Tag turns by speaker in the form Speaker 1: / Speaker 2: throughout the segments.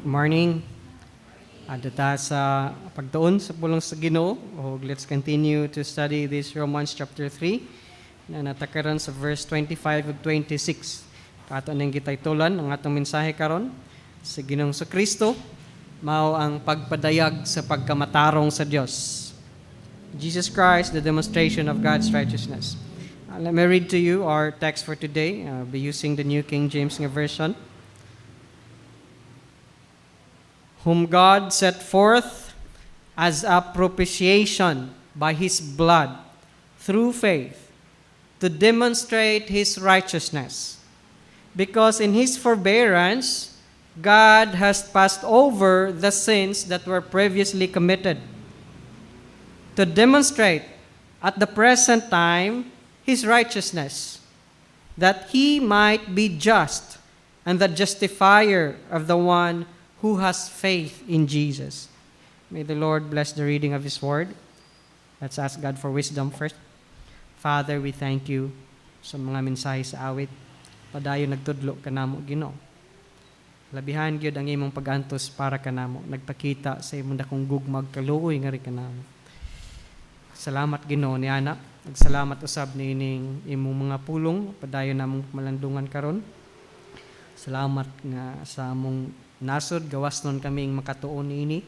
Speaker 1: Morning. Adata sa pagtuon sa pulong sa Ginoo. Let's continue to study this Romans chapter 3 na natakaran sa verse 25 ug 26. Kato ning gitaytulan ang atong mensahe karon sa Ginoong sa Kristo mao ang pagpadayag sa pagkamatarong sa Dios. Jesus Christ, the demonstration of God's righteousness. Let me read to you our text for today. I'll be using the New King James Version. Whom God set forth as a propitiation by His blood through faith to demonstrate His righteousness. Because in His forbearance, God has passed over the sins that were previously committed to demonstrate at the present time His righteousness, that He might be just and the justifier of the one who has faith in Jesus. May the Lord bless the reading of His Word. Let's ask God for wisdom first. Father, we thank You sa mga mensahe sa awit. Padayon nagtudlo ka namo, Ginoo. Labihan gyud ang imong pag-antos para kanamo. Nagpakita sa imong dakong gugmag kaluoy nga ri kanamo. Salamat, Ginoo, ni ana. Nagsalamat usab niining imong mga pulong. Padayon namong malandungan karon. Salamat nga sa among nasod, gawas nun kaming makatuon ini.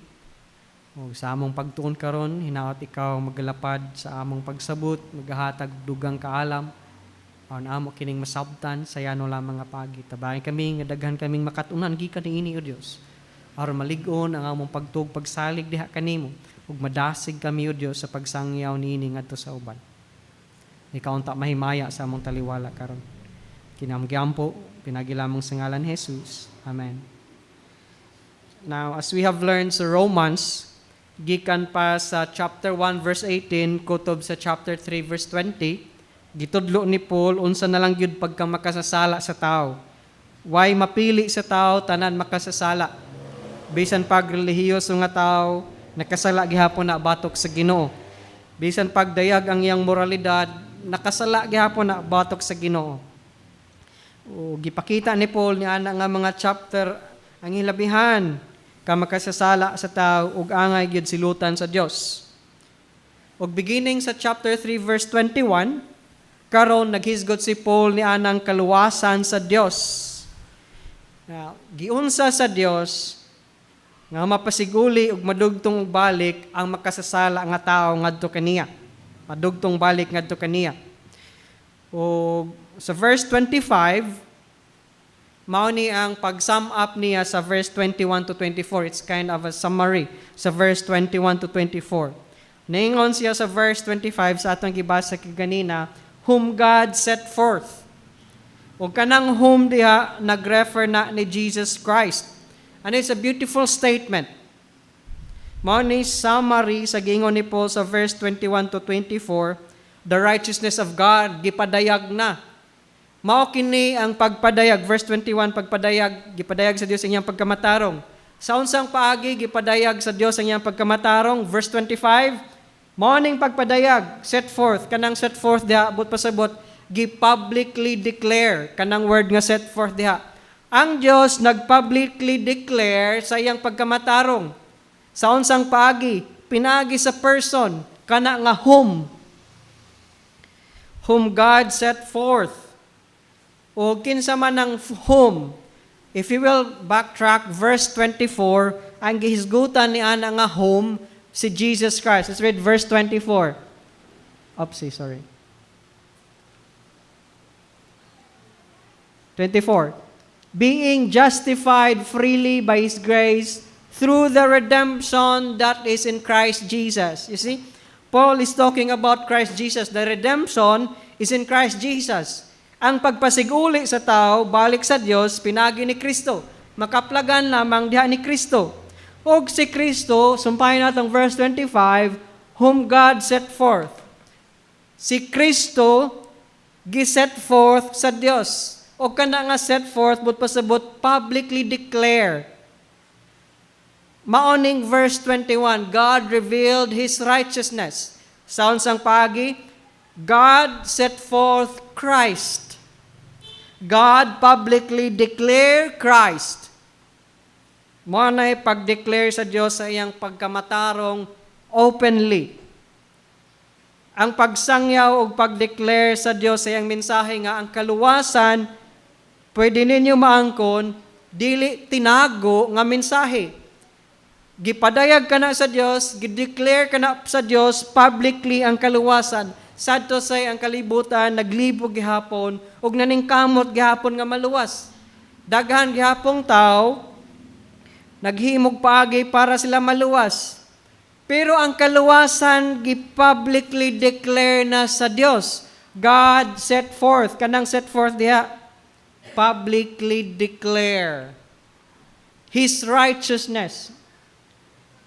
Speaker 1: O sa among pagtuon karon, hinaot ikaw magalapad sa among pagsabot, magahatag dugang kaalam. Aron amo kining masabtan, sayano lamang nga pagi. Tabahin kami, nga daghan kaming makatunan, gikan ni ini, O Dios. Aron maligon ang among pagtug, pagsalig diha kanimo. Ug madasig kami, O Dios, sa pagsangyaw niini ngadto sa uban. Ikaw unta mahimaya sa among taliwala karon. Kinamgyampo, pinagilamong sa ngalan ni Jesus. Amen. Now, as we have learned sa Romans, gikan pa sa chapter 1 verse 18, kutob sa chapter 3 verse 20, gitudlo ni Paul, unsa na lang gyud pagka makasasala sa tao. Why mapili sa tao, tanan makasasala. Bisan pag relihiyoso nga tao, nakasala gihapon na batok sa Ginoo. Bisan pag dayag ang iyang moralidad, nakasala gihapon na batok sa Ginoo. O gipakita ni Paul ni ana nga mga chapter ang hilabihan ka makasasala sa tao ug angay gyud silutan sa Dios. Ug beginning sa chapter 3 verse 21, karon naghisgot si Paul ni anang kaluwasan sa Dios. Now, giunsa sa Dios nga mapasiguli ug madugtong balik ang makasasala nga tao ngadto kaniya. Madugtong balik ngadto kaniya. O sa verse 25, mao ni ang pag-sum up niya sa verse 21 to 24. It's kind of a summary sa verse 21 to 24. Naingon siya sa verse 25 sa atong gibasa kaganina, whom God set forth. O kanang whom diha nag-refer na ni Jesus Christ. And it's a beautiful statement. Mao ni summary sa gingon ni Paul sa verse 21 to 24, the righteousness of God gipadayag na. Mao kini ang pagpadayag, verse 21, gipadayag sa Dios ang iyang pagkamatarong. Sa unsang paagi gipadayag sa Dios ang iyang pagkamatarong, verse 25, mao ning pagpadayag, set forth, kanang set forth diha abot pasabot, gi-publicly declare, kanang word nga set forth diha. Ang Dios nag-publicly declare sa iyang pagkamatarong. Sa unsang paagi, pinagi sa person, kana nga whom God set forth. O kinsa man ang whom. If you will backtrack verse 24, ang gihisgutan ni ana nga whom si Jesus Christ. Let's read verse 24. Sorry. 24. Being justified freely by His grace through the redemption that is in Christ Jesus. You see, Paul is talking about Christ Jesus. The redemption is in Christ Jesus. Ang pagpasiguli sa tao, balik sa Dios, pinagi ni Kristo. Makaplagan lamang diha ni Kristo. Og si Kristo, sumpahin natong verse 25, whom God set forth. Si Kristo, giset forth sa Dios. O kana nga set forth, but pasabot, publicly declare. Maoning verse 21, God revealed His righteousness. Sa unsang paagi, God set forth Christ. God publicly declared Christ. Mo na pag-declare sa Dios sa iyang pagkamatarong openly. Ang pagsangyaw o pag-declare sa Dios sa iyang mensahe nga ang kaluwasan pwede ninyo maangkon dili tinago nga mensahe. Gipadayag ka na sa Dios, gi-declare ka na sa Dios publicly ang kaluwasan. Sadto say ang kalibutan naglibog gihapon ug naningkamot gihapon nga maluwas. Daghan gihapong tao naghimog paagi para sila maluwas. Pero ang kaluwasan gi-publicly declare na sa Dios. God set forth, kanang set forth diha, publicly declare His righteousness.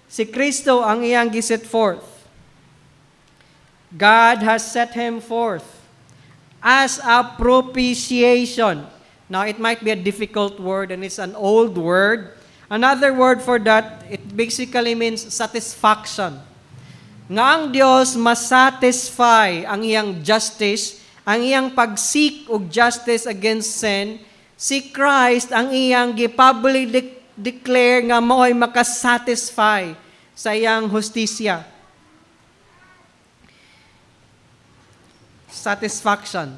Speaker 1: Si Kristo ang iyang gi-set forth. God has set Him forth as a propitiation. Now, it might be a difficult word and it's an old word. Another word for that, it basically means satisfaction. Nga ang Diyos masatisfy ang iyang justice, ang iyang pag-seek og justice against sin, si Christ ang iyang gi-publicly declare nga mao'y makasatisfy sa iyang hustisya. Satisfaction.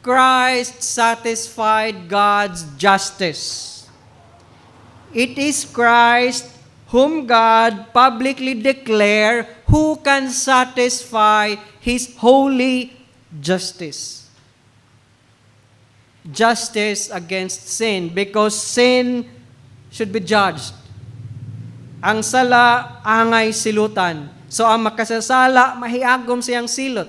Speaker 1: Christ satisfied God's justice. It is Christ whom God publicly declare who can satisfy His holy justice. Justice against sin, because sin should be judged. Ang sala angay silutan. So ang makasasala mahiagom siyang silot.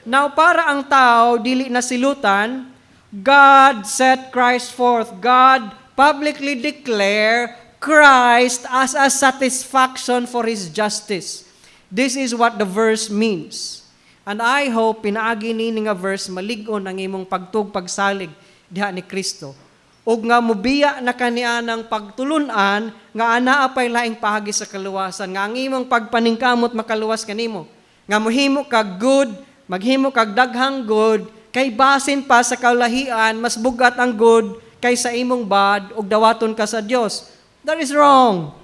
Speaker 1: Now para ang tao dili na silutan, God set Christ forth. God publicly declare Christ as a satisfaction for His justice. This is what the verse means. And I hope pinaagi nini nga verse malig-on ang imong pagsalig diha ni Kristo. Ug nga mubiya na kaniya ng pagtulunan nga anaa pay laing pahagi sa kaluwasan nga ang imong pagpaningkamot makaluwas kanimo. Nga mohimo kag good, maghimo kag daghang good, kay basin pa sa kaulahian mas bugat ang good kaysa imong bad ug dawaton ka sa Dios. That is wrong.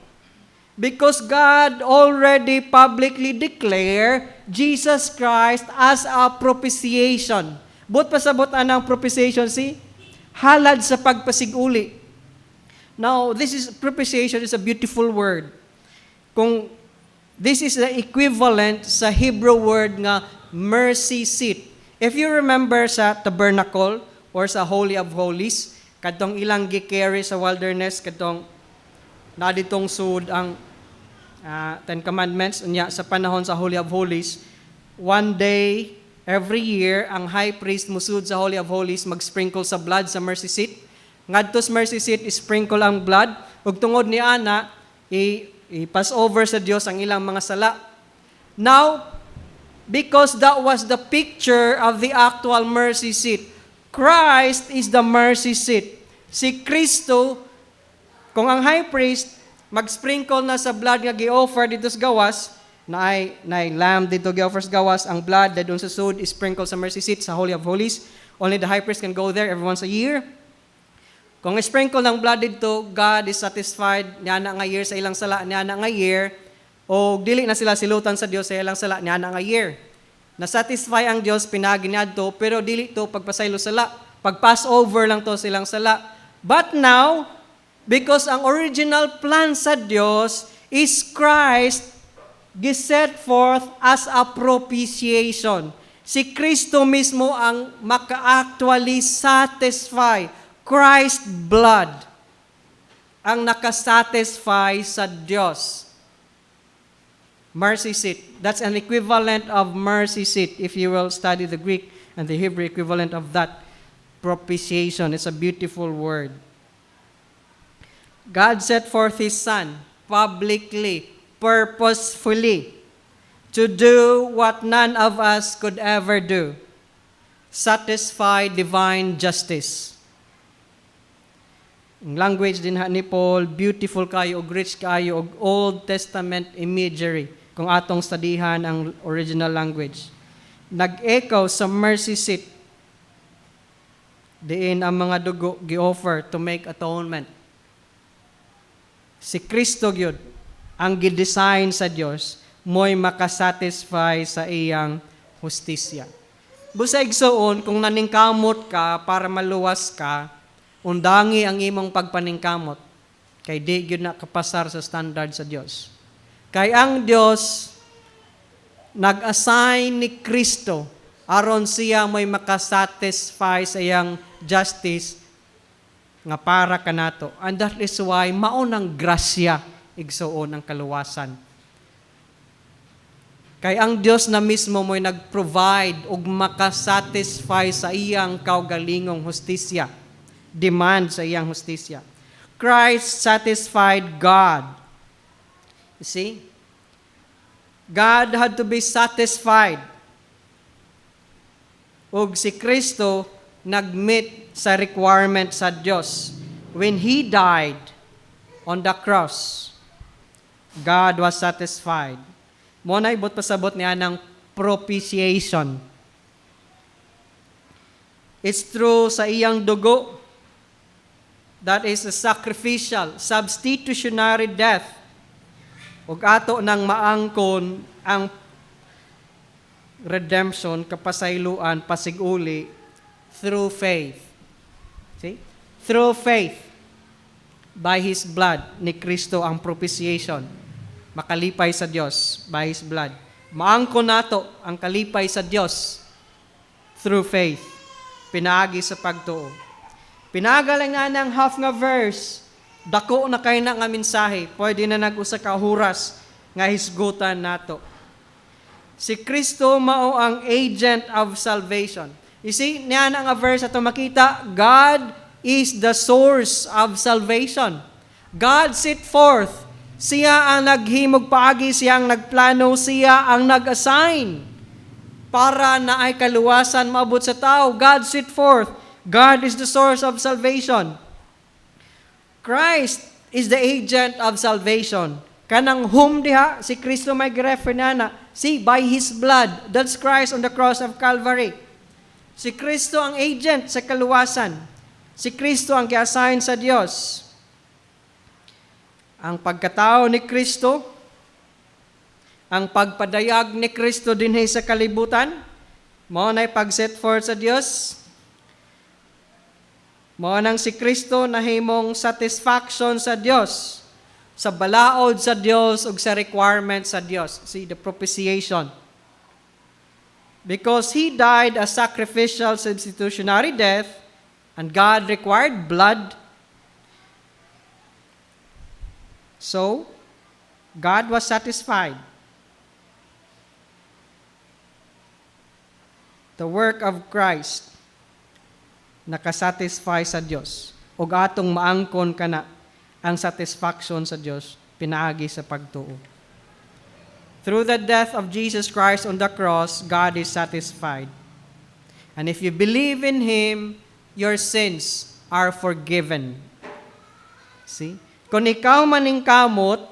Speaker 1: Because God already publicly declared Jesus Christ as a propitiation. But pasabot anang propitiation halad sa pagpasiguli. Now, propitiation is a beautiful word. Kung this is the equivalent sa Hebrew word nga mercy seat. If you remember sa tabernacle or sa Holy of Holies, kadtong ilang gi-carry sa wilderness, kadtong naditong sud ang Ten Commandments unya sa panahon sa Holy of Holies, one day every year ang high priest musud sa Holy of Holies mag-sprinkle sa blood sa mercy seat. Ngadto sa mercy seat sprinkle ang blood ug tungod ni ana i-pass over sa Dios ang ilang mga sala. Now, because that was the picture of the actual mercy seat, Christ is the mercy seat. Si Kristo, kung ang high priest mag-sprinkle na sa blood nga gi-offer dito sa gawas, na ay lamb dito gi-offer sa gawas, ang blood doon sa sud is sprinkle sa mercy seat sa Holy of Holies. Only the high priest can go there every once a year. Kung sprinkle ng blood dito, God is satisfied niya na nga year sa ilang sala niya na nga year, o dili na sila silutan sa Dios sa ilang sala niya na nga year. Na-satisfy ang Dios pinagi niya to, pero dili to pagpasaylo sala. Pag-pass over lang to silang sala. But now, because ang original plan sa Dios is Christ giset forth as a propitiation. Si Kristo mismo ang maka-actually satisfy. Christ's blood ang nakasatisfy sa Dios. Mercy seat. That's an equivalent of mercy seat if you will study the Greek and the Hebrew equivalent of that. Propitiation. It's a beautiful word. God set forth His Son publicly, purposefully, to do what none of us could ever do. Satisfy divine justice. Ang language din ni Paul, beautiful kayo, og rich kayo, og Old Testament imagery, kung atong studihan ang original language. Nag-echo sa mercy seat, diin ang mga dugo gi-offer to make atonement. Si Kristo gyud ang gidesign sa Dios mo'y makasatisfy sa iyang hustisya. Busa igsoon kung naningkamot ka para maluwas ka, undangi ang imong pagpaningkamot kay di gyud na kapasar sa standard sa Dios. Kay ang Dios nag-assign ni Kristo aron siya may makasatisfy sa iyang justice nga para kanato. And that is why maunang grasya igsoon ang kaluwasan. Kay ang Dios na mismo mo'y nag-provide ug makasatisfy sa iyang kaugalingong hustisya. Demand sa iyang hustisya. Christ satisfied God. You see? God had to be satisfied. Ug si Kristo nag-meet sa requirement sa Dios. When He died on the cross, God was satisfied. Mo na ibot pasabot niya ng propitiation. It's through sa iyang dugo, that is a sacrificial, substitutionary death. Ug ato nang maangkon ang redemption, kapasayloan, pasiguli through faith. See? Through faith. By His blood ni Kristo ang propitiation. Makalipay sa Dios by His blood. Maangkon nato ang kalipay sa Dios through faith. Pinaagi sa pagtuo. Pinagaling nga ng half nga verse, dako na kay na nga mensahe, pwede na nag-usa ka oras nga hisgutan nato. Si Kristo mao ang agent of salvation. You see, niya na nga verse ato makita, God is the source of salvation. God set forth. Siya ang naghimog paagi, siya ang nagplano, siya ang nag-assign para na ay kaluwasan maabot sa tao. God set forth. God is the source of salvation. Christ is the agent of salvation. Kanang whom diha, si Kristo may refer na. See, by His blood, that's Christ on the cross of Calvary. Si Kristo ang agent sa kaluwasan. Si Kristo ang ki-assign sa Dios. Ang pagkatao ni Kristo, ang pagpadayag ni Kristo dinhi sa kalibutan, mao na'y pag-set forth sa Dios. Mao nang si Kristo nahimong satisfaction sa Dios, sa balaod sa Dios ug sa requirement sa Dios. See, the propitiation. Because He died a sacrificial substitutionary death, and God required blood, so God was satisfied. The work of Christ nakasatisfy sa Dios. Ug atong maangkon kana ang satisfaction sa Dios pinaagi sa pagtuo. Through the death of Jesus Christ on the cross, God is satisfied. And if you believe in Him, your sins are forgiven. See? Kung ikaw maningkamot,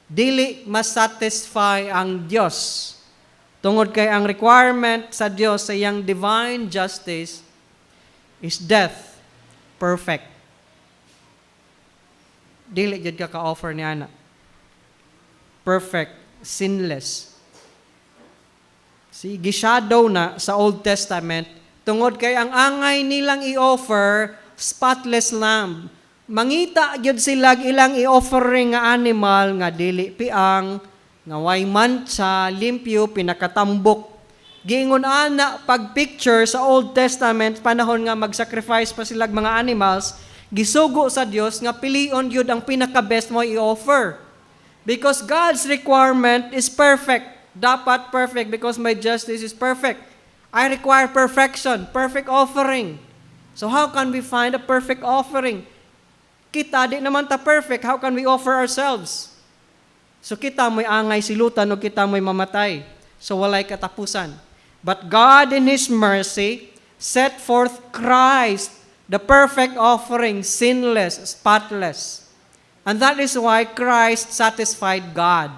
Speaker 1: dili masatisfy ang Dios. Tungod kay ang requirement sa Dios sa iyang divine justice is death, perfect. Dili jud ka ka-offer niya na. Perfect, sinless. See, gishadow na sa Old Testament, tungod kay ang angay nilang i-offer, spotless lamb. Mangita gyud sila ilang i-offering nga animal nga dili piang, nga way mancha, limpyo, pinakatambok. Giingon ana pag picture sa Old Testament panahon nga mag-sacrifice pa sila mga animals, gisugo sa Dios nga pilion gyud ang pinaka-best mo i-offer. Because God's requirement is perfect. Dapat perfect because my justice is perfect. I require perfection, perfect offering. So how can we find a perfect offering? Kita di naman ta perfect, how can we offer ourselves? So kita mo'y angay silutan o kita mo'y mamatay. So walay katapusan. But God in His mercy set forth Christ, the perfect offering, sinless, spotless. And that is why Christ satisfied God.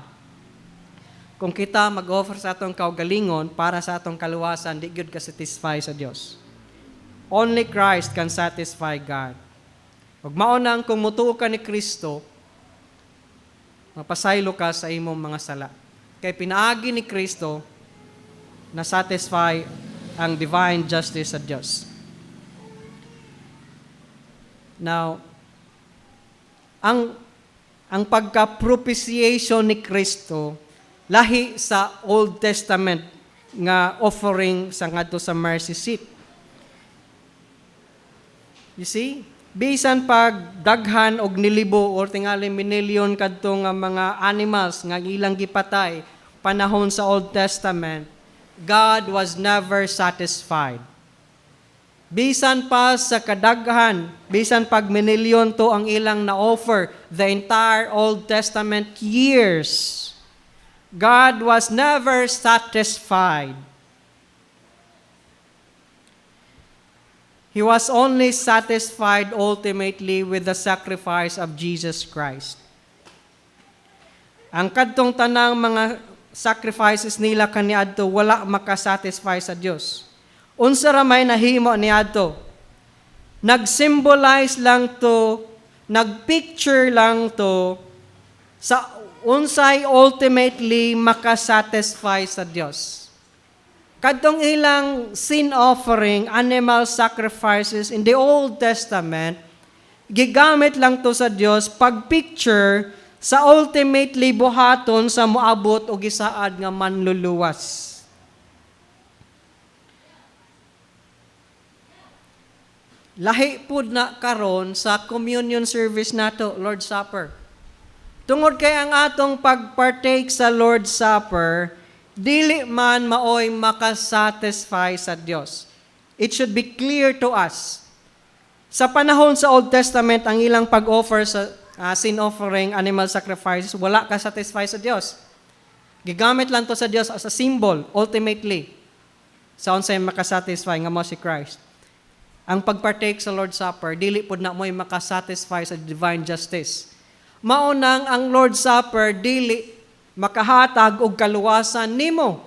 Speaker 1: Kung kita mag-offer sa atong kaugalingon para sa atong kaluwasan, di gyud ka satisfy sa Dios. Only Christ can satisfy God. Ug mao nang kung mutuo ka ni Kristo, mapasaylo ka sa imong mga sala. Kay pinaagi ni Kristo na satisfy ang divine justice sa Diyos. Now, ang pagka-propitiation ni Kristo lahi sa Old Testament nga offering sa ngadto sa mercy seat. You see? Bisan pag daghan og nilibo or tingali minilyon kadto nga mga animals nga ilang gipatay panahon sa Old Testament, God was never satisfied. Bisan pa sa kadaghan, bisan pag minilyon to ang ilang na-offer the entire Old Testament years, God was never satisfied. He was only satisfied ultimately with the sacrifice of Jesus Christ. Ang kadtong tanang mga sacrifices nila kaniadto wala makasatisfy sa Dios. Unsa ra may nahimo niadto? Nag-symbolize lang to, nag-picture lang to sa unsay ultimately makasatisfy sa Dios. Kadtong ilang sin offering, animal sacrifices in the Old Testament, gigamit lang to sa Dios pag-picture sa ultimately buhaton sa moabot o gisaad nga manluluwas. Lahi pud na karon sa communion service nato, Lord's Supper. Tungod kay ang atong pag-partake sa Lord's Supper, dili man maoy makasatisfy sa Dios. It should be clear to us. Sa panahon sa Old Testament, ang ilang pag-offer sa sin offering, animal sacrifices, wala ka satisfy sa Dios. Gigamit lang to sa Dios as a symbol, ultimately. Sa unsay makasatisfy nga mo si Christ. Ang pag-partake sa Lord's Supper, dili pud na mo'y makasatisfy sa divine justice. Maunang ang Lord's Supper, dili makahatag og kaluwasan nimo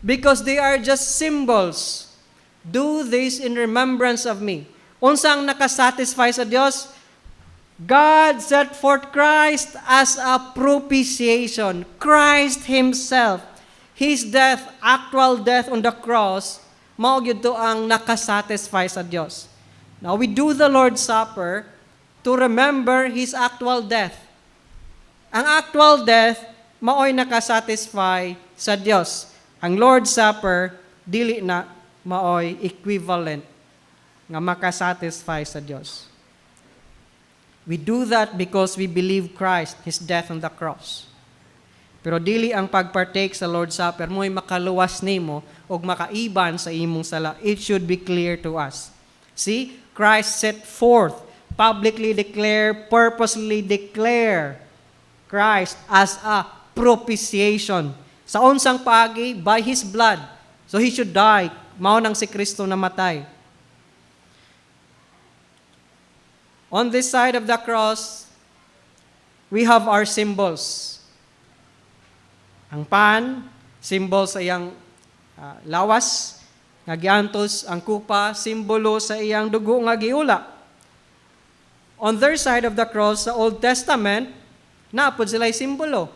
Speaker 1: because they are just symbols. Do this in remembrance of me. Unsang nakasatisfy sa Dios? God set forth Christ as a propitiation. Christ Himself. His death, actual death on the cross, mao gyud to ang nakasatisfy sa Dios. Now we do the Lord's Supper to remember His actual death. Ang actual death maoy nakasatisfy sa Dios. Ang Lord's Supper dili na maoy equivalent nga makasatisfy sa Dios. We do that because we believe Christ, His death on the cross. Pero dili ang pagpartake sa Lord's Supper mo'y makaluwas nimo o makaiban sa imong sala. It should be clear to us. See, Christ set forth, publicly declare, purposely declare Christ as a propitiation. Sa unsang paagi, by His blood. So He should die. Mao nang si Kristo namatay. On this side of the cross, we have our symbols. Ang pan, symbol sa iyang lawas, nga giantos. Ang kupa, simbolo sa iyang dugo nga giula. On their side of the cross, sa Old Testament, naapod sila'y simbolo.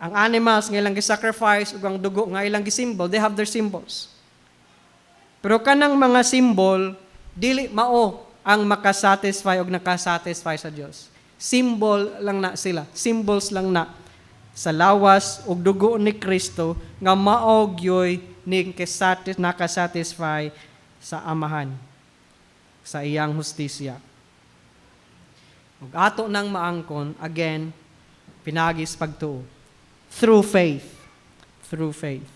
Speaker 1: Ang animals nga ilang gisacrifice ug ang dugo nga ilang gisimbol, they have their symbols. Pero kanang mga symbol, dili mao ang makasatisfy ug nakasatisfy sa Dios. Symbol lang na sila, symbols lang na sa lawas ug dugo ni Kristo nga mao gyoy ni nakasatisfy sa Amahan sa iyang hustisya. Ug ato nang maangkon again pinagis pagtuo. Through faith. Through faith.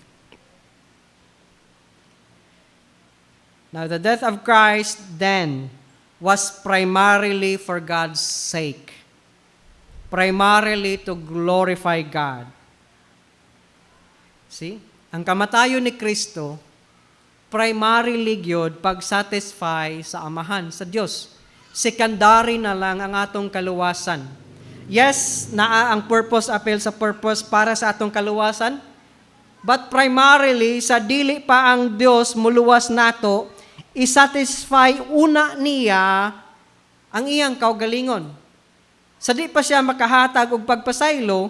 Speaker 1: Now, the death of Christ then was primarily for God's sake. Primarily to glorify God. See? Ang kamatayon ni Kristo, primarily gyud pag-satisfy sa Amahan, sa Dios. Secondary na lang ang atong kaluwasan. Yes, naa ang purpose, appeal sa purpose para sa atong kaluwasan. But primarily, sa dili pa ang Dios muluwas nato, isatisfy una niya ang iyang kaugalingon. Sa di pa siya makahatag og pagpasaylo,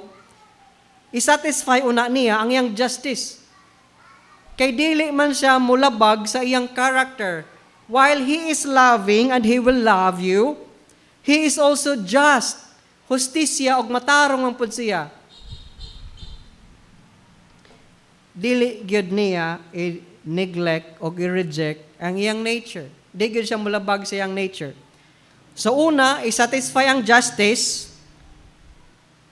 Speaker 1: isatisfy una niya ang iyang justice. Kay dili man siya mulabag sa iyang character. While He is loving and He will love you, He is also just. Hustisya og matarong ang pud siya. Dili gyud niya i-neglect o i-reject ang iyang nature. Di gyud siya mulabag sa iyang nature. So una, i-satisfy ang justice,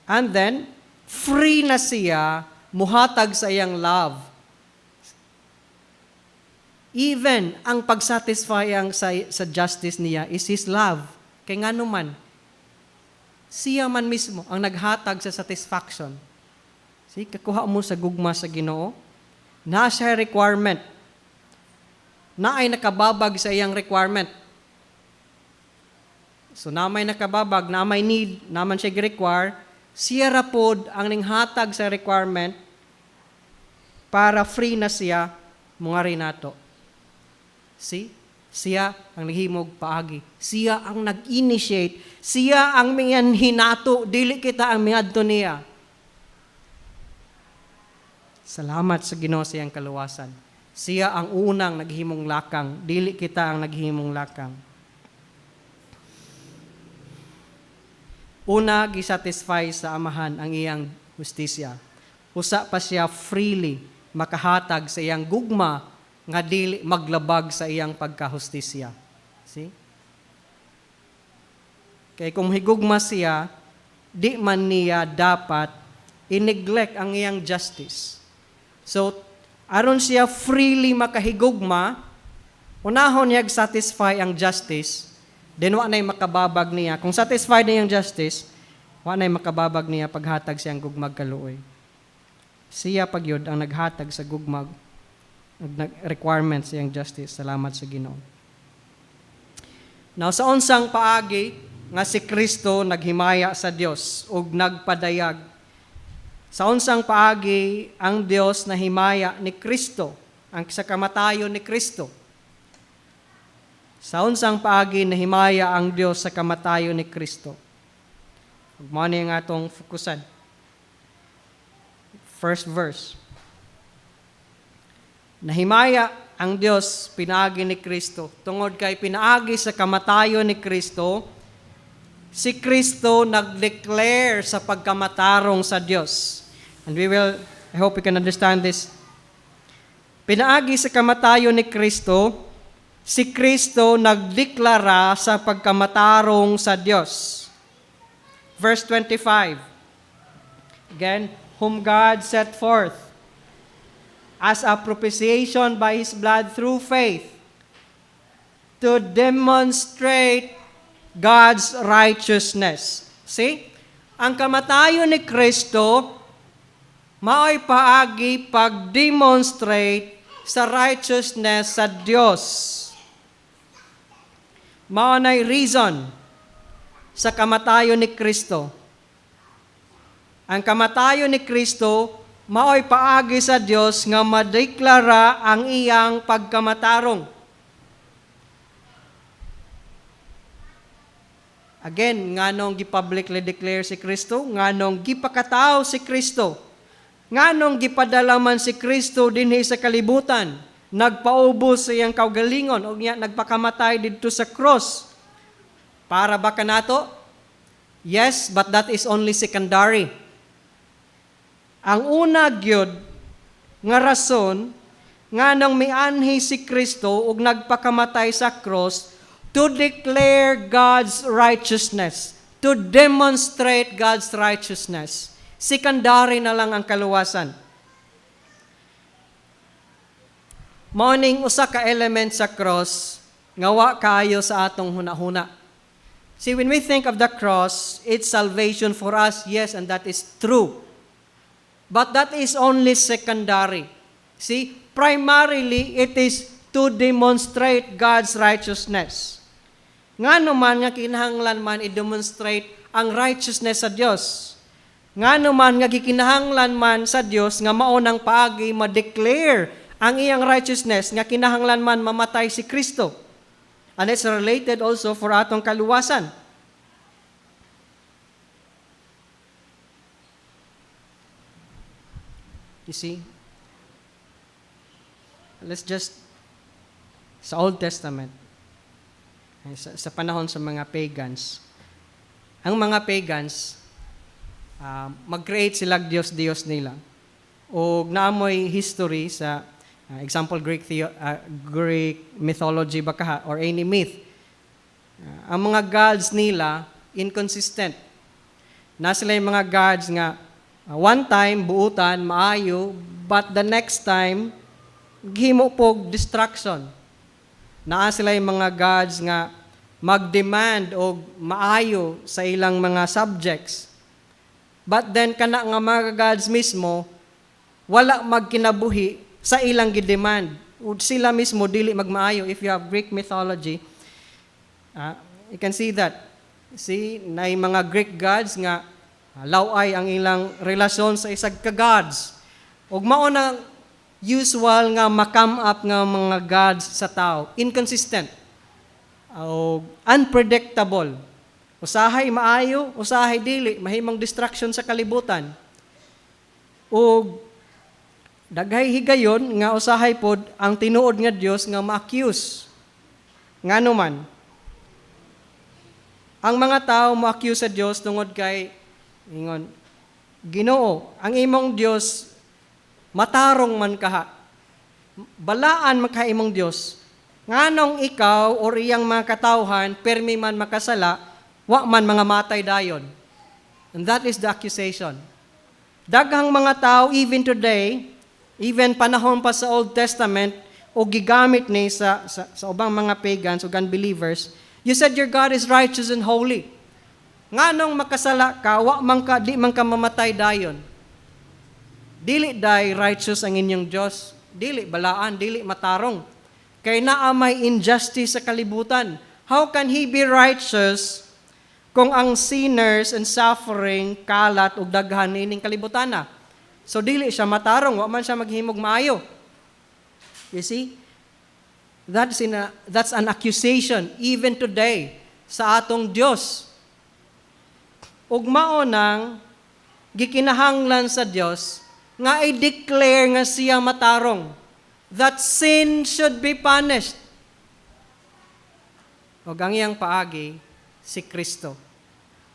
Speaker 1: and then, free na siya muhatag sa iyang love. Even ang pag-satisfy sa justice niya is His love. Kay nga naman, siya man mismo ang naghatag sa satisfaction. See, kakuha mo sa gugma sa Ginoo, na siya requirement, na ay nakababag sa iyang requirement. So na may nakababag, na may need, naman siya gi-require, siya rapod ang ninghatag sa requirement para free na siya mga rinato. See? Siya ang naghimog paagi. Siya ang nag-initiate. Siya ang miyan hinato. Dili kita ang miadto niya. Salamat sa Ginoo sa iyang kaluwasan. Siya ang unang naghimong lakang. Dili kita ang naghimong lakang. Una, gisatisfy sa Amahan ang iyang justisya. Usa pa siya freely makahatag sa iyang gugma nga dili maglabag sa iyang pagkahustisya. See? Kaya kung higugma siya, di man niya dapat i-neglect ang iyang justice. So, aron siya freely makahigugma, unahon niya satisfy ang justice, then wa na'y makababag niya. Kung satisfied na yung justice, wa na'y makababag niya paghatag siyang gugmag kaluoy. Siya pagyod ang naghatag sa gugmag requirements siyang justice. Salamat sa Ginoo. Now, sa unsang paagi nga si Kristo naghimaya sa Dios ug nagpadayag. Sa unsang paagi ang Dios na himaya ni Kristo, ang sa kamatayon ni Kristo. Sa unsang paagi na himaya ang Dios sa kamatayon ni Kristo. Ug mao ni nga atong fokusan. First verse. Nahimaya ang Diyos pinaagi ni Kristo. Tungod kay pinaagi sa kamatayon ni Kristo, si Kristo nag-declare sa pagkamatarong sa Diyos. And I hope you can understand this. Pinaagi sa kamatayon ni Kristo, si Kristo nagdeklara sa pagkamatarong sa Diyos. Verse 25. Again, whom God set forth as a propitiation by His blood through faith, to demonstrate God's righteousness. See? Ang kamatayon ni Kristo, mao'y paagi pag-demonstrate sa righteousness sa Diyos. Mao na'y reason sa kamatayon ni Kristo. Ang kamatayon ni Kristo, mao'y paagi sa Dios nga madeklara ang iyang pagkamatarong. Again, nganong gi-publicly declare si Kristo, nganong gipakatao si Kristo, nganong gipadala man si Kristo dinhi sa kalibutan, nagpaubos sa iyang kaugalingon, o niya nagpakamatay didto sa cross. Para ba kanato? Yes, but that is only secondary. Ang una gyud nga rason nganong mianhi si Kristo ug nagpakamatay sa cross to declare God's righteousness, to demonstrate God's righteousness. Secondary na lang ang kaluwasan. Morning usa ka element sa cross nga wa kaayo sa atong hunahuna. See, when we think of the cross, it's salvation for us, yes, and that is true. But that is only secondary. See, primarily, it is to demonstrate God's righteousness. Nga naman nga kinahanglan man i-demonstrate ang righteousness sa Dios. Nga naman nga gikinahanglan man sa Dios nga maunang paagi ma-declare ang iyang righteousness nga kinahanglan man mamatay si Kristo. And it's related also for atong kaluwasan. You see? Let's just, sa Old Testament, sa panahon sa mga pagans, ang mga pagans, mag-create sila Diyos nila. O naamoy history sa, example, Greek mythology baka or any myth. Ang mga gods nila, inconsistent. Na sila yung mga gods nga, one time, buutan, maayo, but the next time, gihimo po destruction. Naa sila yung mga gods nga mag-demand o maayo sa ilang mga subjects. But then, kana nga mga gods mismo, wala magkinabuhi sa ilang gidemand. Sila mismo, dili magmaayo. If you have Greek mythology, you can see that. See, na yung mga Greek gods nga, laway ang ilang relasyon sa isag ka-gods. Ug mao na usual nga ma-come up nga mga gods sa tao. Inconsistent. O unpredictable. Usahay maayo, usahay dili, mahimong distraction sa kalibutan. O daghay higayon nga usahay pod ang tinuod nga Dios nga ma-accuse. Ngano man, ang mga tao ma-accuse sa Dios tungod kay ingon, Ginoo, ang imong Dios matarong man kaha. Balaan man ka imong Dios. Nganong ikaw or iyang mga katawhan permi man makasala, wa man mga matay dayon. And that is the accusation. Daghang mga tao even today, even panahon pa sa Old Testament o gigamit ni sa ubang mga pagans o unbelievers, you said your God is righteous and holy. Nganong makasala ka, di man ka mamatay dayon. Dili day righteous ang inyong Diyos. Dili balaan, dili matarong. Kay naa may injustice sa kalibutan. How can He be righteous kung ang sinners and suffering kalat ug daghan ining kalibutana? So dili siya matarong, wa man siya maghimog maayo. You see? That's an accusation even today sa atong Dios. Ug mao nang gikinahanglan sa Dios nga i-declare nga siya matarong, that sin should be punished. O ang iyang paagi, si Kristo.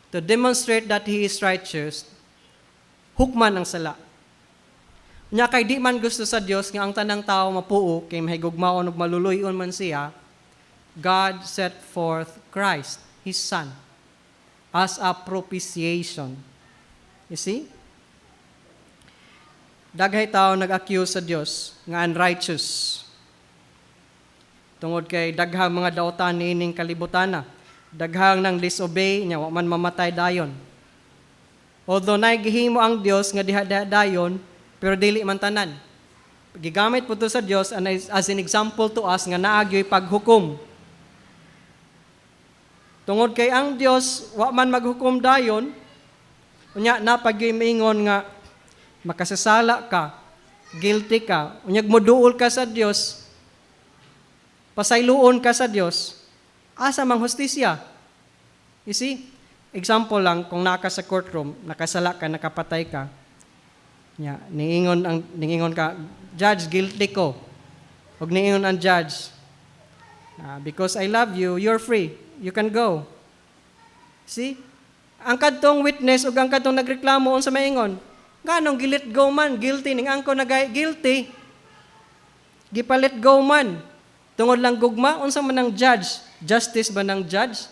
Speaker 1: To demonstrate that He is righteous, hukman ang sala. Nya kay di man gusto sa Dios nga ang tanang tao mapuo, kay mahigugmaon ug maluluyon man siya, God set forth Christ, His Son, as a propitiation. You see? Daghay tao nag-accuse sa Dios nga unrighteous. Tungod kay daghang mga dautan niining kalibutana, daghang nang disobey nya wa man mamatay dayon. Although naigihimo ang Dios nga diha dayon, pero dili man tanan. Gigamit po to sa Dios as an example to us nga naagyoy paghukom. Tungod kay ang Dios wa man maghukom dayon, unya napagyoy maingon nga makasasala ka, guilty ka, unyag moduol ka sa Dios, pasayloon ka sa Dios, asa mang hustisya. You see? Example lang, kung naka sa courtroom, nakasala ka, nakapatay ka, ningingon ka, judge, guilty ko. Huwag ningingon ang judge, because I love you, you're free. You can go. See? Ang kadtong witness ug ang kadtong nagreklamo unsa maingon? Nganong gilit go man, guilty ning angko guilty. Gipalit go man. Tungod lang gugma unsa man ang judge? Justice ba ng judge?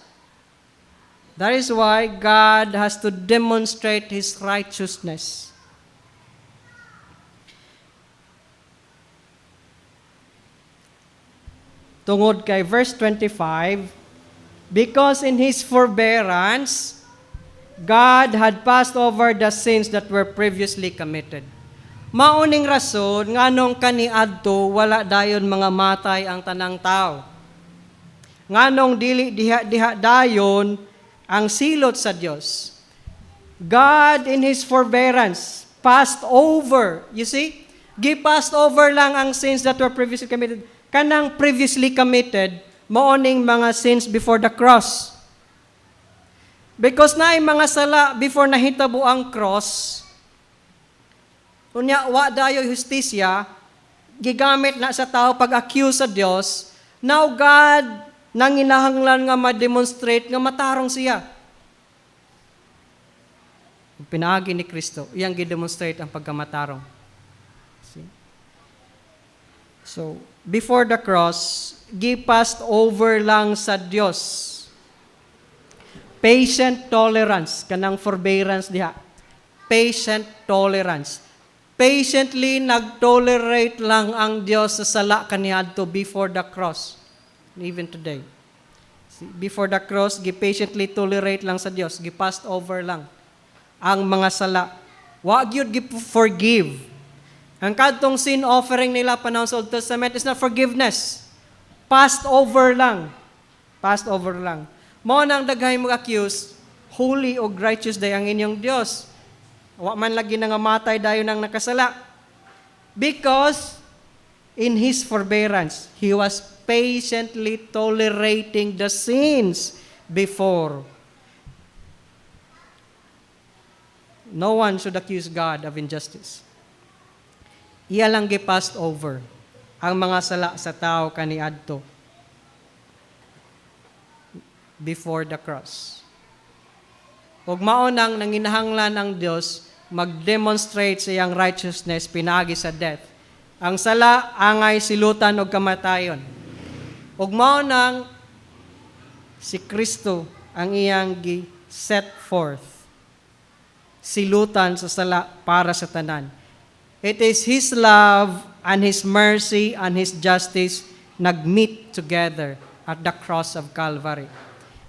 Speaker 1: That is why God has to demonstrate His righteousness. Tungod kay verse 25, because in His forbearance, God had passed over the sins that were previously committed. Mauning rason, nganong kaniadto, wala dayon mga matay ang tanang tao. Nganong dili diha dayon ang silot sa Dios. God in His forbearance passed over. You see? Gi-passed over lang ang sins that were previously committed. Kanang previously committed, mauning mga sins before the cross. Because na mga sala before nahitabo ang cross, Unya, wa dayo justisya, gigamit na sa tao pag-accuse sa Dios. Now God, nanginahanglan nga ma-demonstrate nga matarong siya. Pinaagi ni Kristo, iyang gi-demonstrate ang pagkamatarong. See? So, before the cross, gi-passed over lang sa Dios. Patient tolerance, kanang forbearance diha. Patient tolerance. Patiently nag-tolerate lang ang Dios sa sala kaniadto before the cross. Even today. See, before the cross, gi-patiently tolerate lang sa Dios, gi-passed over lang ang mga sala. Wa gyud gi-forgive. Ang kadtong sin offering nila panahon sa Old Testament is not forgiveness. Passed over lang. Passed over lang. Mao nang daghay mag-accuse, holy o righteous day ang inyong Dios. Wa man lagi nangamatay dayon nang nakasala. Because in His forbearance, He was patiently tolerating the sins before. No one should accuse God of injustice. Iya lang gi-passed over ang mga sala sa tao kaniadto before the cross. Ug mao nang nanginahanglan ang Dios mag-demonstrate sa iyang righteousness pinagi sa death. Ang sala angay silutan og kamatayon. Ug mao nang si Kristo ang iyang gi-set forth silutan sa sala para sa tanan. It is His love and His mercy and His justice nag-meet together at the cross of Calvary.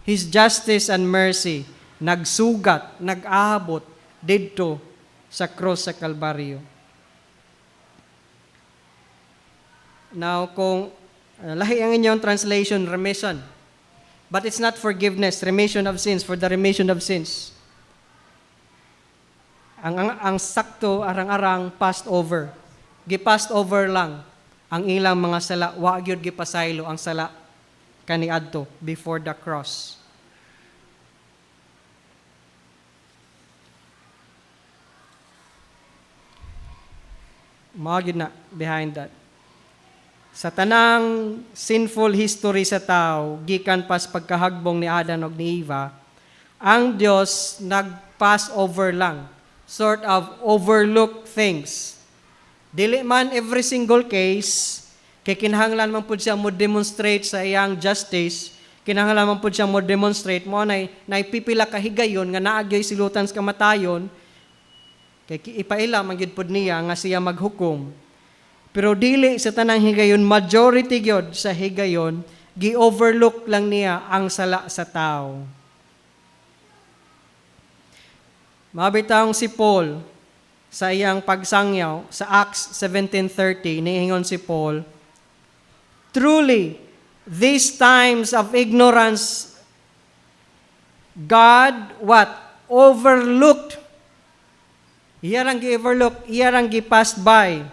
Speaker 1: His justice and mercy nagsugat, nag-aabot didto sa cross sa Kalbaryo. Now, kung lahi ang inyong translation, remission. But it's not forgiveness, remission of sins, for the remission of sins. Ang sakto, arang-arang, passed over. Gi-passed over lang ang ilang mga sala. Wa gyud gipasaylo ang sala kaniadto before the cross. Magid na behind that. Sa tanang sinful history sa tao, gikan pas pagkahagbong ni Adan ug ni Eva, ang Dios nag-pass over lang, sort of overlook things. Dili man every single case, kay kinahanglan man pud siya mo demonstrate sa iyang justice, kinahanglan man pud siya mo demonstrate mo nay pipila ka higayon nga naagyoy silutan sa kamatayon, kay ipaila man gyud pud niya nga siya maghukom. Pero dili sa tanang higayon, majority gyud sa higayon, gi-overlook lang niya ang sala sa tao. Mabitang si Paul sa iyang pagsangyaw sa Acts 17:30, niingon si Paul, truly, these times of ignorance, God, what? Overlooked. Iyarang gi-overlook, iyarang gi-passed by.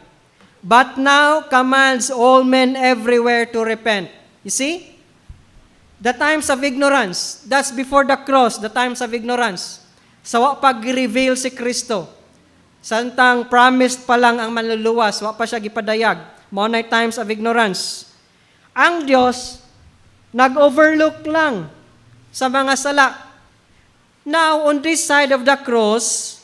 Speaker 1: But now commands all men everywhere to repent. You see? The times of ignorance, that's before the cross, the times of ignorance. Sa pag-reveal si Kristo. Santang promised pa lang ang manluluwas, wa pa siya gipadayag. Mao nay times of ignorance. Ang Diyos, nag-overlook lang sa mga sala. Now, on this side of the cross,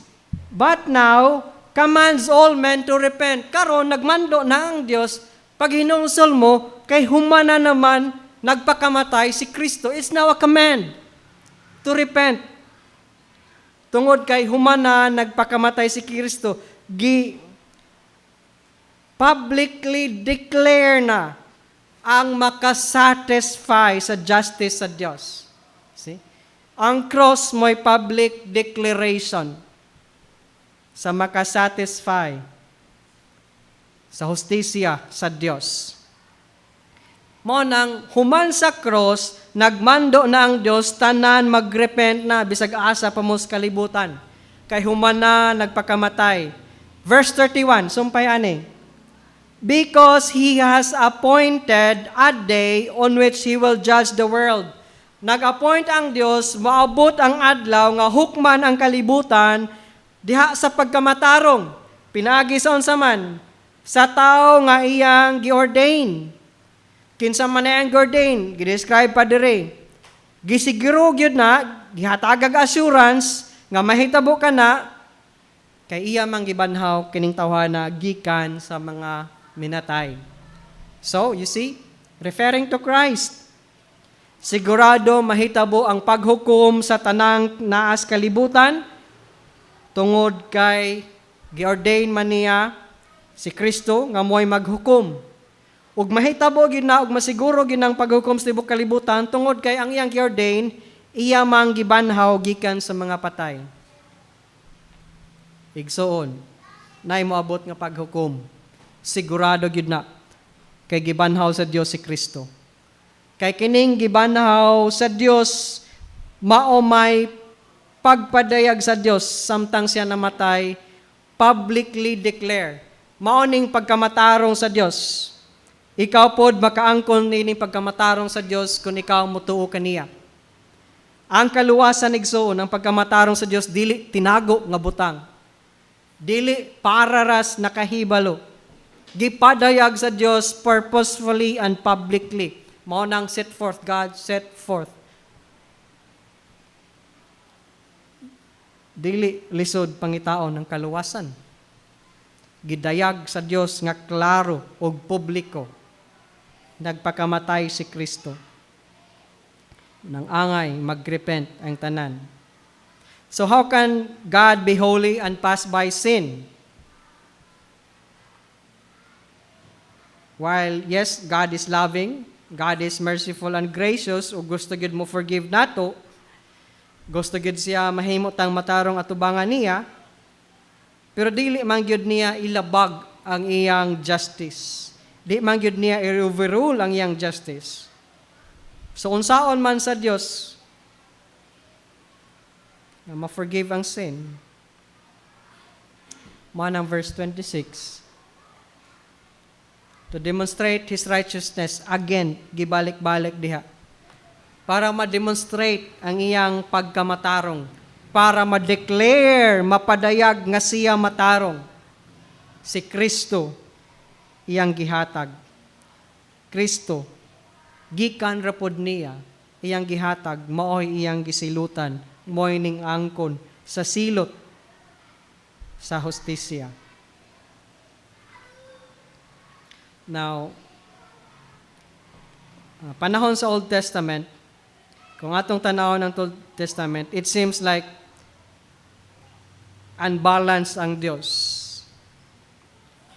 Speaker 1: but now, commands all men to repent. Karon nagmando na ang Diyos, pag hinungsol mo, kay humana naman, nagpakamatay si Kristo. It's now a command to repent. Tungod kay humana nagpakamatay si Kristo, publicly declare na ang makasatisfy sa justice sa Diyos. See? Ang cross mo'y public declaration sa makasatisfy sa hustisya sa Diyos. Mo nang human sa cross, nagmando na ang Diyos, tanan magrepent na, bisag asa pa mo sa kalibutan. Kay human na nagpakamatay. Verse 31, sumpay ani. Because He has appointed a day on which He will judge the world. Nag-appoint ang Diyos, maabot ang adlaw, nga hukman ang kalibutan, diha sa pagkamatarong. Pinaagi sa unsa man sa tao nga iyang giordain. Kinsa man ang giordain, gi-describe pa dire. Gisiguro gyud na, gihatagag assurance nga mahitabo ka na kay iya mang gibanhaw kining tawhana gikan sa mga minatay. So, you see, referring to Christ, sigurado mahitabo ang paghukom sa tanang naas kalibutan tungod kay giordain man niya si Kristo nga mo'y maghukom. Ug mahitabo gyud na ug masiguro gyud ang paghukom sa tibok kalibutan tungod kay ang iyang giordain iya mang gibanhaw gikan sa mga patay. Igsoon, nay moabot nga paghukom. Sigurado gyud na kay gibanhaw sa Dios si Kristo. Kay kining gibanhaw sa Dios mao may pagpadayag sa Dios samtang siya namatay, publicly declare. Mao ning pagkamatarong sa Dios. Ikaw pod makaangkon nining pagkamatarong sa Dios kung ikaw motuo kaniya. Ang kaluwasan igsoon ang pagkamatarong sa Dios dili tinago nga butang. Dili pararas nakahibalo. Gipadayag sa Dios purposefully and publicly. Mao nang set forth, God set forth. Dili lisod pangitaon ng kaluwasan. Gidayag sa Dios nga klaro ug publiko. Nagpakamatay si Kristo. Nang angay magrepent ang tanan. So how can God be holy and pass by sin? While yes, God is loving, God is merciful and gracious, ug gusto gyud mo forgive nato, gusto gyud siya mahimot ang matarong atubangan niya, pero dili man gyud niya ilabag ang iyang justice. Di man gyud niya i-overrule ang iyang justice. So unsaon man sa Dios na ma-forgive ang sin, man ang verse 26, to demonstrate His righteousness, again, gibalik-balik diha, para ma-demonstrate ang iyang pagkamatarong, para ma-declare, mapadayag nga siya matarong, si Kristo, iyang gihatag. Kristo, gikan rapod niya, iyang gihatag, maoy iyang gisilutan, mo'y ning angkon sa silot sa hustisya. Now, panahon sa Old Testament, kung atong tanawon ng Old Testament, it seems like unbalanced ang Dios.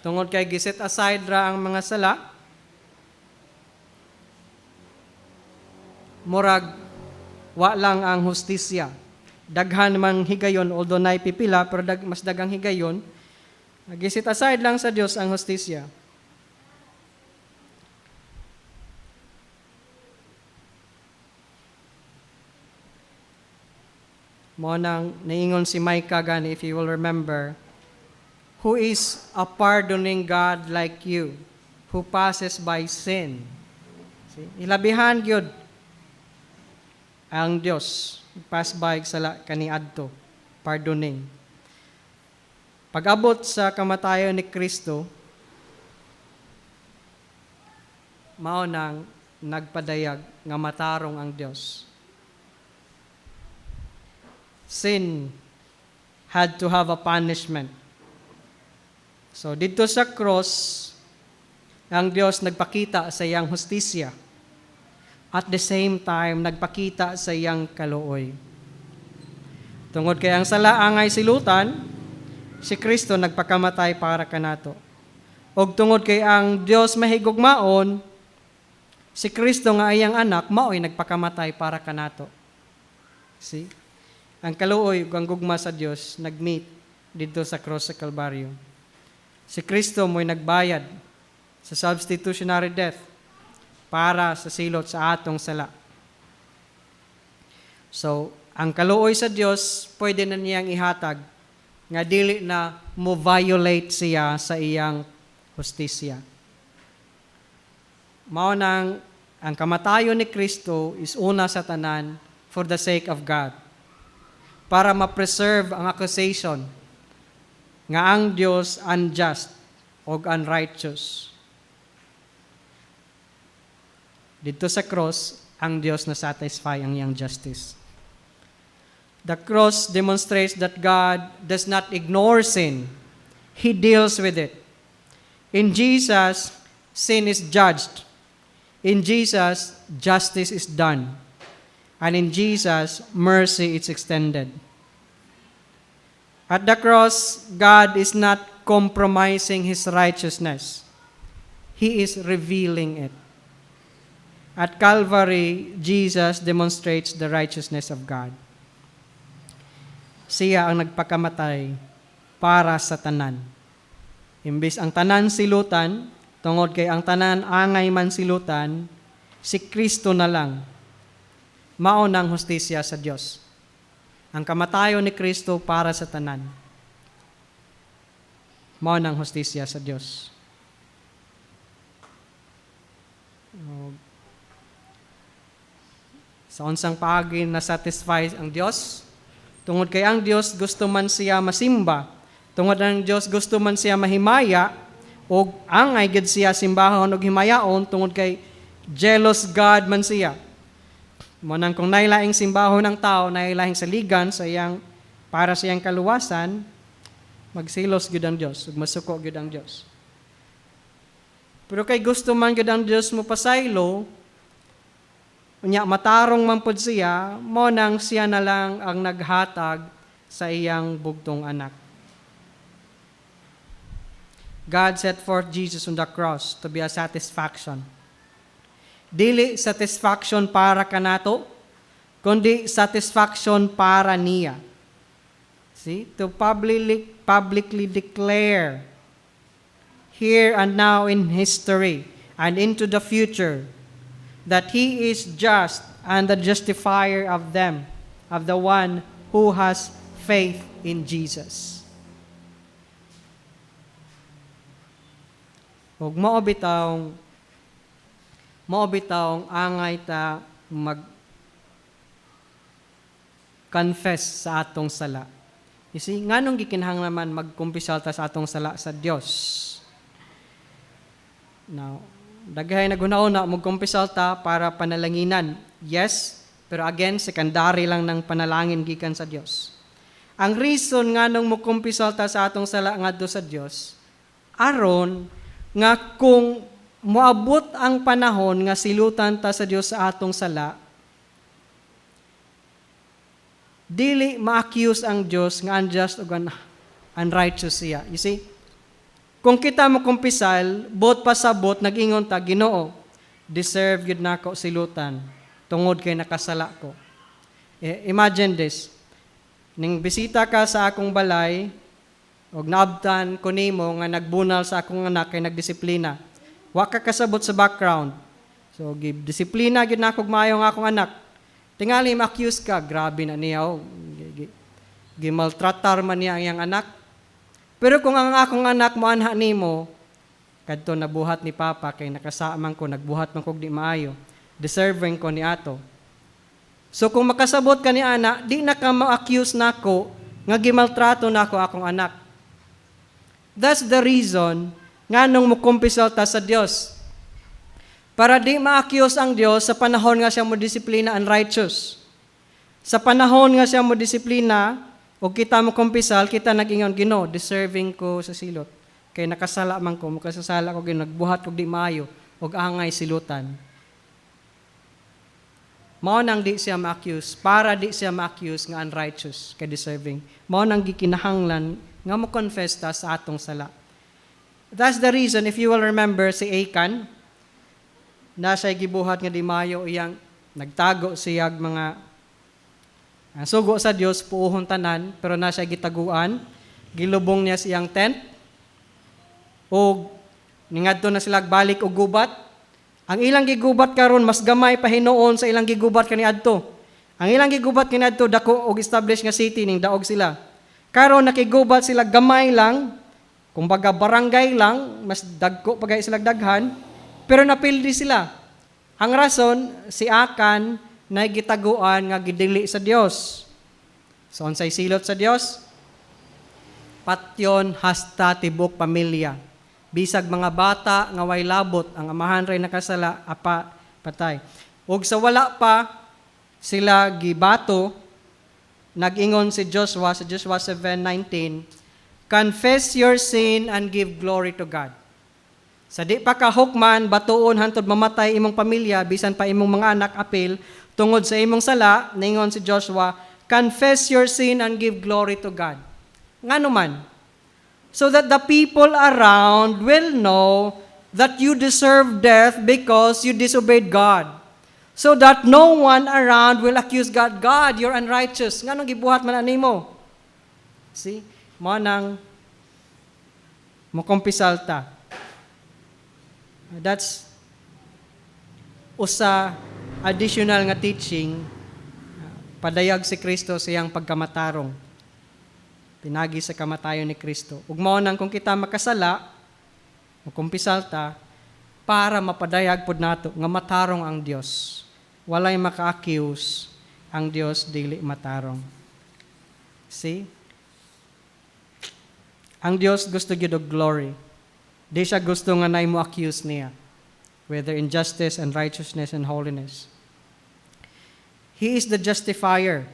Speaker 1: Tungod kay giset aside ra ang mga sala, murag wa lang ang hustisya. Daghan mang higayon, although naay pipila, pero mas dagang higayon. Giset aside lang sa Dios ang hustisya. Mo nang naingon si Micah gani, if you will remember, who is a pardoning God like you, who passes by sin. See? Ilabihan gyud ang Dios, pass by sala kaniadto, pardoning. Pag-abot sa kamatayon ni Kristo, mao nang nagpadayag nga matarong ang Dios. Sin had to have a punishment. So dito sa cross, ang Dios nagpakita sa iyang hustisya. At the same time, nagpakita sa iyang kaluoy. Tungod kay ang sala angay silutan, si Kristo nagpakamatay para kanato. Og tungod kay ang Dios mahigugmaon, si Kristo nga iyang anak, maoy nagpakamatay para kanato. See? Ang kaluoy ug ang gugma sa Dios nagmeet dito sa cross sa Kalbaryo. Si Kristo mo'y nagbayad sa substitutionary death para sa silot sa atong sala. So, ang kaluoy sa Dios pwede na niyang ihatag nga dili na mo violate siya sa iyang hustisya. Mao nang ang kamatayon ni Kristo is una sa tanan for the sake of God, para ma-preserve ang accusation nga ang Dios unjust o unrighteous. Dito sa cross, ang Dios na satisfy ang iyang justice. The cross demonstrates that God does not ignore sin. He deals with it. In Jesus, sin is judged. In Jesus, justice is done. And in Jesus, mercy is extended. At the cross, God is not compromising His righteousness. He is revealing it. At Calvary, Jesus demonstrates the righteousness of God. Siya ang nagpakamatay para sa tanan. Imbis ang tanan silutan, tungod kay ang tanan angay man silutan, si Kristo na lang maunang hustisya sa Dios. Ang kamatayon ni Kristo para sa tanan, maunang hustisya sa Dios. Sa unsang paagi na satisfy ang Dios, tungod kay ang Dios gusto man siya masimba, tungod ang Dios gusto man siya mahimaya, o angay gid siya simbahon og himayaon, tungod kay jealous God man siya. Manang kung nailaing simbahon ng tao, nailaing saligan sa iyang para sa iyang kaluwasan, magsilos gid ang Dios, ug masuko gid ang Dios. Pero kay gusto man gid ang Dios mo pasaylo, unya matarong man pod siya, mo nang siya na lang ang naghatag sa iyang bugtong anak. God set forth Jesus on the cross to be a satisfaction. Dili satisfaction para kanato, kundi satisfaction para niya. See? To publicly declare here and now in history and into the future that He is just and the justifier of them, of the one who has faith in Jesus. Ug mao bitawng angay ta mag-confess sa atong sala. You see, nganong gikinahanglan magkumpisal ta sa atong sala sa Dios? Now, daghay nagunahuna magkumpisal ta para panalanginan. Yes, pero again, secondary lang ng panalangin gikan sa Dios. Ang reason nganong magkumpisal ta sa atong sala ngadto sa Dios, aron nga kung moabot ang panahon nga silutan ta sa Dios sa atong sala, dili ma-accuse ang Dios nga unjust ug unrighteous siya. You see, kung kita mo kumpisal, bot pasabot nag-ingon ta, Ginoo, deserve gyud nako silutan tungod kay nakasala ko. Imagine this. Ning bisita ka sa akong balay og naabtan ko nimo nga nagbunal sa akong anak kay nagdisiplina. Wa ka kasabot sa background. So, disiplina gyud nako maayo nga akong anak. Tingali ma-accuse ka, grabe na niya, gimaltratar man niya ang iyang anak. Pero kung ang akong anak mo anha nimo, kadto nabuhat ni Papa kay nakasaman ko, nagbuhat man kog di maayo, deserving ko ni ato. So kung makasabot ka ni ana, di na ka ma-accuse nako nga gimaltrato nako akong anak. That's the reason nganong mukumpisal ta sa Dios. Para di ma-accuse ang Dios sa panahon nga siya mo disiplina unrighteous. Sa panahon nga siya mo disiplina, o kita mo kumpisal, kita nag-ingon, Ginoo, deserving ko sa silot. Kay nakasala man ko, makasasala ko, nagbuhat ko di maayo, o angay silutan. Mao nang di siya ma-accuse, para di siya ma-accuse nga unrighteous, kay deserving. Mao nang gikinahanglan, nga mo confess ta sa atong sala. That's the reason, if you will remember, si Achan, na siya'y gibuhat nga di maayo, iyang nagtago siyag mga sugo sa Dios puuhon tanan, pero na siya gitaguan, gilubong niya siyang tent, o ningadto na sila balik og gubat. Ang ilang gigubat karon mas gamay pa hinuon sa ilang gigubat kaniadto. Ang ilang gigubat kaniadto dako og established nga city ning daog sila. Karon nakigubat sila gamay lang, kumbaga barangay lang, mas dagko pagay sila daghan, pero napildi sila. Ang rason, si Achan na gitaguan nga gidili sa Dios. So unsay silot sa Dios? patyon hasta tibok pamilya. Bisag mga bata nga way labot, ang amahan ray nakasala, apa patay. Ug sa wala pa sila gibato, nag-ingon si Joshua sa Joshua 7:19, confess your sin and give glory to God. Sa di pa ka hukman, batuon hantod mamatay imong pamilya, bisan pa imong mga anak apil, tungod sa imong sala, ningon si Joshua, confess your sin and give glory to God. Ngano man? So that the people around will know that you deserve death because you disobeyed God. So that no one around will accuse God, God, you're unrighteous. Nga nung gibuhat man animo? See? Mo nang mukumpisal ta. That's usa additional nga teaching padayag si Kristo sa iyang pagkamatarong. Pinagi sa kamatayon ni Kristo. Ug mao nang kung kita makasala, mukumpisal ta para mapadayag pod nato nga matarong ang Dios. Walay maka-accuse ang Dios dili matarong. See? Ang Dios gusto gyud og glory. Di siya gusto nga nay mo accuse niya, whether in justice and righteousness and holiness. He is the justifier.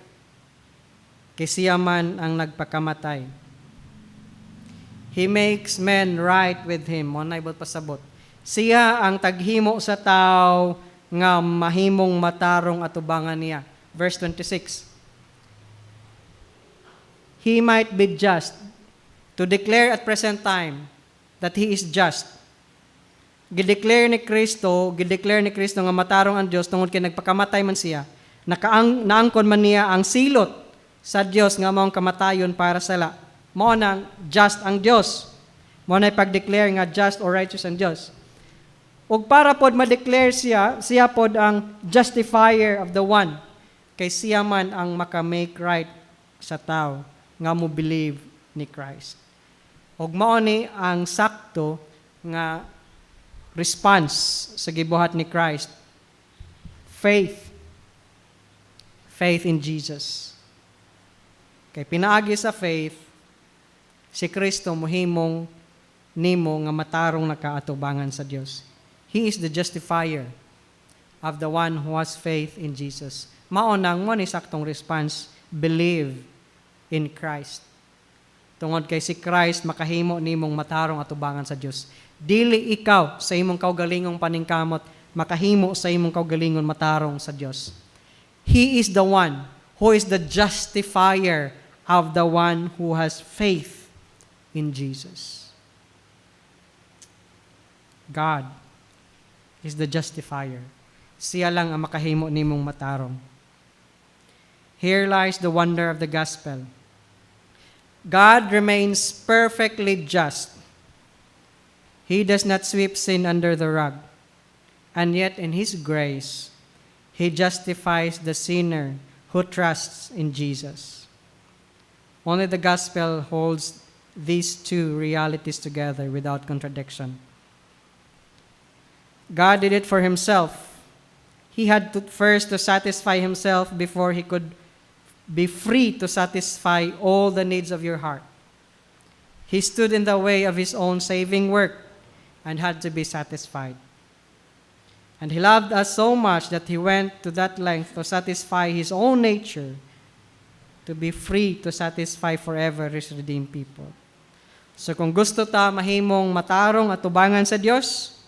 Speaker 1: Kay siya man ang nagpakamatay. He makes men right with Him. Mo na ibot pasabot. Siya ang taghimo sa tao nga mahimong matarong atubangan niya. Verse 26. He might be just to declare at present time that He is just. Gideclare ni Kristo nga matarong ang Dios tungod kay nagpakamatay man siya. Naangkon man niya ang silot sa Dios nga maong kamatayon para sala. Mao nang just ang Dios. Mao na pag-declare nga just or righteous ang Dios. Ug para pod ma-declare siya pod ang justifier of the one. Kay siya man ang maka-make right sa tao nga mo believe ni Christ. Ug mao ni ang sakto nga response sa gibuhat ni Christ. Faith in Jesus. Kay pinaagi sa faith, si Kristo mohimong nimo nga matarong nakaatubangan sa Dios. He is the justifier of the one who has faith in Jesus. Mao nang mo ni saktong response, believe in Christ. Tungod kay si Christ makahimo nimong matarong atubangan sa Dios. Dili ikaw sa imong kaugalingong paningkamot makahimo sa imong kaugalingon matarong sa Dios. He is the one who is the justifier of the one who has faith in Jesus. God is the justifier. Siya lang ang makahimo nimong matarong. Here lies the wonder of the gospel. God remains perfectly just. He does not sweep sin under the rug. And yet in His grace, He justifies the sinner who trusts in Jesus. Only the gospel holds these two realities together without contradiction. God did it for Himself. He had to first to satisfy Himself before He could be free to satisfy all the needs of your heart. He stood in the way of His own saving work and had to be satisfied. And He loved us so much that He went to that length to satisfy His own nature, to be free to satisfy forever His redeemed people. So kung gusto ta mahimong matarong at tubangan sa Diyos,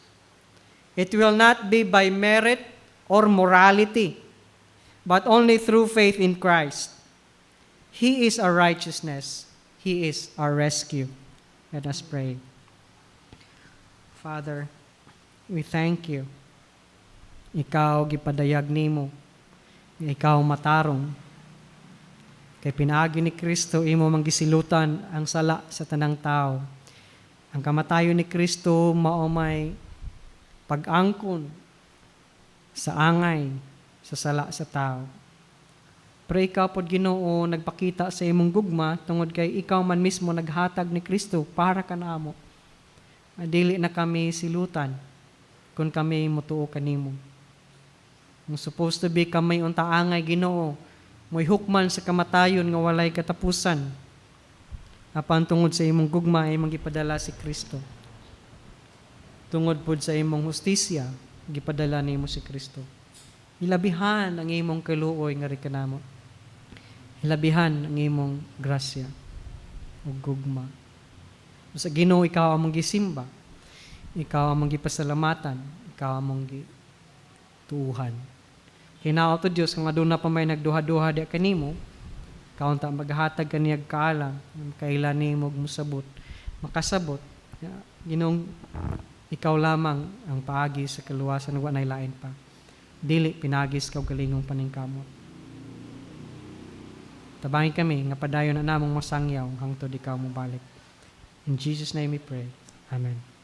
Speaker 1: it will not be by merit or morality, but only through faith in Christ. He is our righteousness. He is our rescue. Let us pray. Father, we thank You. Ikaw gipadayag nimo. Ikaw matarong. Kay pinaagi ni Kristo, imo manggisilutan ang sala sa tanang tao. Ang kamatayon ni Kristo mao may pag-angkon sa angay sa sala sa tao. Pero ikaw pod Ginoo nagpakita sa imong gugma tungod kay ikaw man mismo naghatag ni Kristo para kanamo. Dili na kami silutan kung kami mutuo kanimo. Ang supposed to be kamay unta angay Ginoo, mo'y hukman sa kamatayon nga walay katapusan. Apan tungod sa imong gugma imong gipadala si Kristo. Tungod pod sa imong hustisya, gipadala nimo si Kristo. Hilabihan ang imong kaluoy nga rekanamo. Hilabihan ang imong grasya o gugma. Sa Ginoo ikaw among gisimba. Ikaw among gipasalamatan. Ikaw among gituuhan. Hinaot to Dios kung aduna pa may nagduha-duha di kanimo, ikaw ta maghatag kaniyag kaalam, kailan nimo musabot, makasabot. Ginoong ikaw lamang ang paagi sa kaluwasan wa nay lain pa. Dili pinagis ka og galingong paningkamot. Tabangin kami nga padayon na namong masangyaw hangtod ikaw mo balik. In Jesus' name we pray. Amen.